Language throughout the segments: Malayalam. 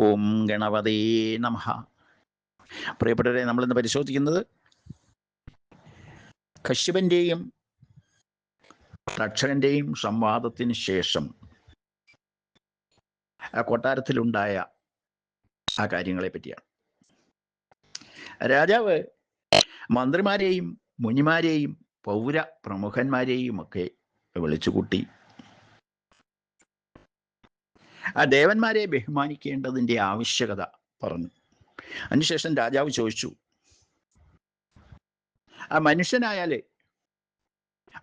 ഓം ഗണപതേ നമഃ. പ്രിയപ്പെട്ടവരെ, നമ്മളിന്ന് പരിശോധിക്കുന്നത് കശ്യപന്റെയും തക്ഷകന്റെയും സംവാദത്തിന് ശേഷം ആ കൊട്ടാരത്തിലുണ്ടായ ആ കാര്യങ്ങളെ പറ്റിയാണ്. രാജാവ് മന്ത്രിമാരെയും മുനിമാരെയും പൗര പ്രമുഖന്മാരെയും ഒക്കെ വിളിച്ചുകൂട്ടി ആ ദേവന്മാരെ ബഹുമാനിക്കേണ്ടതിൻ്റെ ആവശ്യകത പറഞ്ഞു. അതിനുശേഷം രാജാവ് ചോദിച്ചു, ആ മനുഷ്യനായാല്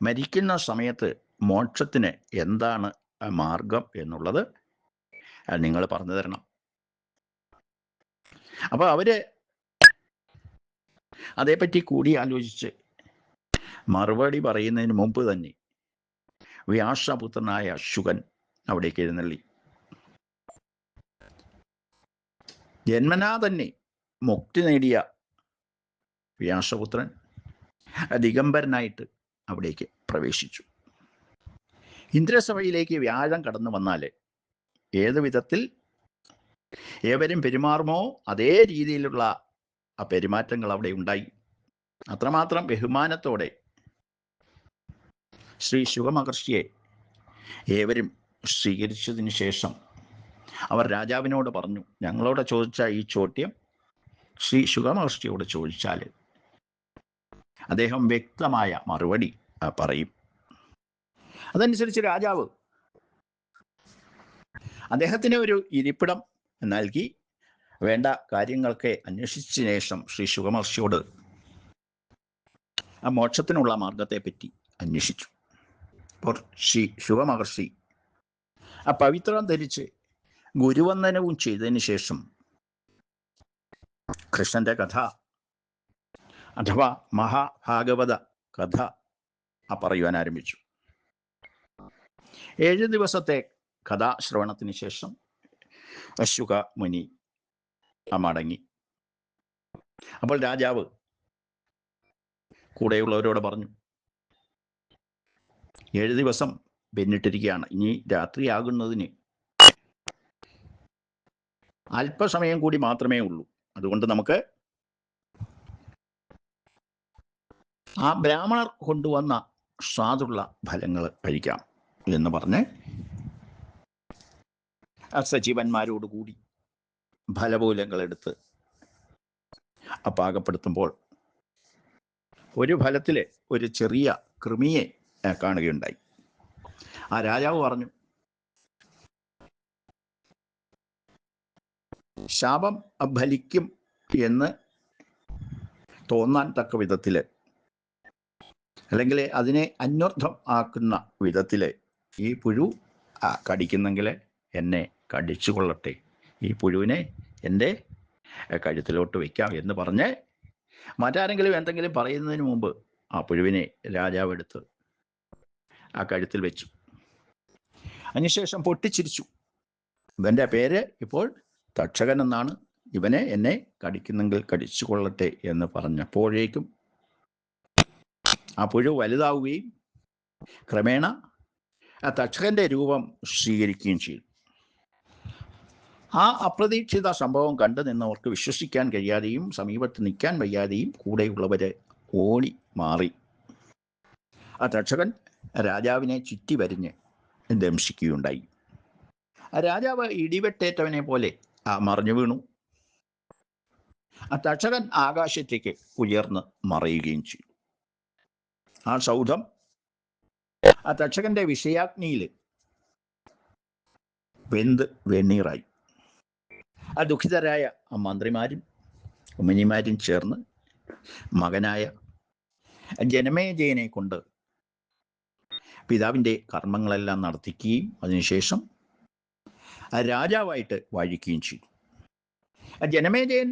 മരിക്കുന്ന സമയത്ത് മോക്ഷത്തിന് എന്താണ് മാർഗം എന്നുള്ളത് നിങ്ങൾ പറഞ്ഞു തരണം. അപ്പൊ അവര് അതേപ്പറ്റി കൂടി ആലോചിച്ച് മറുപടി പറയുന്നതിന് മുമ്പ് തന്നെ വ്യാസപുത്രനായ ശുകൻ അവിടേക്ക് എഴുന്നള്ളി. ജന്മനാ തന്നെ മുക്തി നേടിയ വ്യാസപുത്രൻ ദിഗംബരനായിട്ട് അവിടേക്ക് പ്രവേശിച്ചു. ഇന്ദ്രസഭയിലേക്ക് വ്യാഴം കടന്നു വന്നാൽ ഏത് വിധത്തിൽ ഏവരും പെരുമാറുമോ അതേ രീതിയിലുള്ള ആ പെരുമാറ്റങ്ങൾ അവിടെ ഉണ്ടായി. അത്രമാത്രം ബഹുമാനത്തോടെ ശ്രീ ശുകമഹർഷിയെ ഏവരും സ്വീകരിച്ചതിന് ശേഷം അവർ രാജാവിനോട് പറഞ്ഞു, ഞങ്ങളോട് ചോദിച്ച ഈ ചോദ്യം ശ്രീ ശുകമഹർഷിയോട് ചോദിച്ചാൽ അദ്ദേഹം വ്യക്തമായ മറുപടി പറയും. അതനുസരിച്ച് രാജാവ് അദ്ദേഹത്തിന് ഒരു ഇരിപ്പിടം നൽകി വേണ്ട കാര്യങ്ങളൊക്കെ അന്വേഷിച്ച ശേഷം ശ്രീ ശുകമഹർഷിയോട് ആ മോക്ഷത്തിനുള്ള മാർഗത്തെ പറ്റി അന്വേഷിച്ചു. അപ്പോൾ ശ്രീ ശുകമഹർഷി ആ പവിത്രം ധരിച്ച് ഗുരുവന്ദനവും ചെയ്തതിന് ശേഷം കൃഷ്ണന്റെ കഥ അഥവാ മഹാഭാഗവത കഥ പറയുവാൻ ആരംഭിച്ചു. 7 ദിവസത്തെ കഥാശ്രവണത്തിന് ശേഷം ശുക മുനി മടങ്ങി. അപ്പോൾ രാജാവ് കൂടെയുള്ളവരോട് പറഞ്ഞു, 7 ദിവസം പിന്നിട്ടിരിക്കുകയാണ്, ഇനി രാത്രിയാകുന്നതിന് അല്പസമയം കൂടി മാത്രമേ ഉള്ളൂ. അതുകൊണ്ട് നമുക്ക് ആ ബ്രാഹ്മണർ കൊണ്ടുവന്ന സ്വാദുള്ള ഫലങ്ങൾ കഴിക്കാം എന്ന് പറഞ്ഞ് ആ സജീവന്മാരോടുകൂടി ഫലമൂലങ്ങൾ എടുത്ത് പാകപ്പെടുത്തുമ്പോൾ ഒരു ഫലത്തില് ഒരു ചെറിയ കൃമിയെ കാണുകയുണ്ടായി. ആ രാജാവ് പറഞ്ഞു, ശാപം ഫലിക്കും എന്ന് തോന്നാൻ തക്ക വിധത്തില് അല്ലെങ്കിൽ അതിനെ അന്വർത്ഥം ആക്കുന്ന വിധത്തില് ഈ പുഴു കടിക്കുന്നെങ്കിൽ എന്നെ കടിച്ചു കൊള്ളട്ടെ, ഈ പുഴുവിനെ എൻ്റെ കഴുത്തിലോട്ട് വയ്ക്കാം എന്ന് പറഞ്ഞ് മറ്റാരെങ്കിലും എന്തെങ്കിലും പറയുന്നതിന് മുമ്പ് ആ പുഴുവിനെ രാജാവ് എടുത്ത് ആ കഴുത്തിൽ വെച്ചു. അതിനുശേഷം പൊട്ടിച്ചിരിച്ചു. ഇവൻ്റെ പേര് ഇപ്പോൾ തക്ഷകൻ എന്നാണ്, ഇവനെ എന്നെ കടിക്കുന്നെങ്കിൽ കടിച്ചു കൊള്ളട്ടെ എന്ന് പറഞ്ഞപ്പോഴേക്കും ആ പുഴു വലുതാവുകയും ക്രമേണ ആ തക്ഷകന്റെ രൂപം സ്വീകരിക്കുകയും ചെയ്തു. ആ അപ്രതീക്ഷിത സംഭവം കണ്ടു നിന്നവർക്ക് വിശ്വസിക്കാൻ കഴിയാതെയും സമീപത്ത് നിൽക്കാൻ വയ്യാതെയും കൂടെയുള്ളവര് ഓടി മാറി. ആ തക്ഷകൻ രാജാവിനെ ചുറ്റി വരിഞ്ഞ് ദംശിക്കുകയുണ്ടായി. ആ രാജാവ് ഇടിവെട്ടേറ്റവനെ പോലെ മറിഞ്ഞു വീണു. ആ തക്ഷകൻ ആകാശത്തേക്ക് ഉയർന്ന് മറയുകയും ചെയ്തു. ആ സൗധം ആ തക്ഷകന്റെ വിഷയാഗ്നിയിൽ വെന്ത് വെണ്ണീറായി. ആ ദുഃഖിതരായ ആ മന്ത്രിമാരും മുനിമാരും ചേർന്ന് മകനായ ജനമേജയനെ കൊണ്ട് പിതാവിൻ്റെ കർമ്മങ്ങളെല്ലാം നടത്തിക്കുകയും അതിനുശേഷം ആ രാജാവായിട്ട് വാഴിക്കുകയും ചെയ്തു. ആ ജനമേജയൻ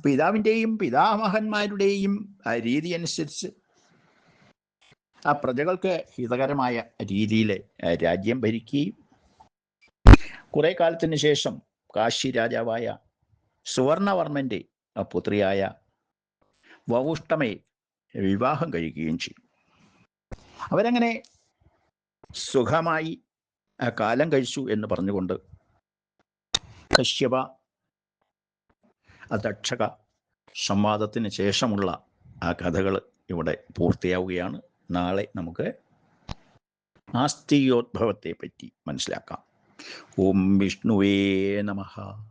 പിതാവിൻ്റെയും പിതാമഹന്മാരുടെയും രീതി അനുസരിച്ച് ആ പ്രജകൾക്ക് ഹിതകരമായ രീതിയിൽ രാജ്യം ഭരിക്കുകയും കുറെ കാലത്തിന് ശേഷം കാശി രാജാവായ സുവർണവർമ്മന്റെ പുത്രിയായ വവുഷ്ടമയെ വിവാഹം കഴിക്കുകയും ചെയ്തു. അവരങ്ങനെ സുഖമായി കാലം കഴിച്ചു എന്ന് പറഞ്ഞുകൊണ്ട് കശ്യപ അതക്ഷക സംവാദത്തിന് ശേഷമുള്ള ആ കഥകൾ ഇവിടെ പൂർത്തിയാവുകയാണ്. നാളെ നമുക്ക് നാസ്തികോദ്ഭവത്തെ പറ്റി മനസ്സിലാക്കാം. ഓം വിഷ്ണുവേ നമഃ.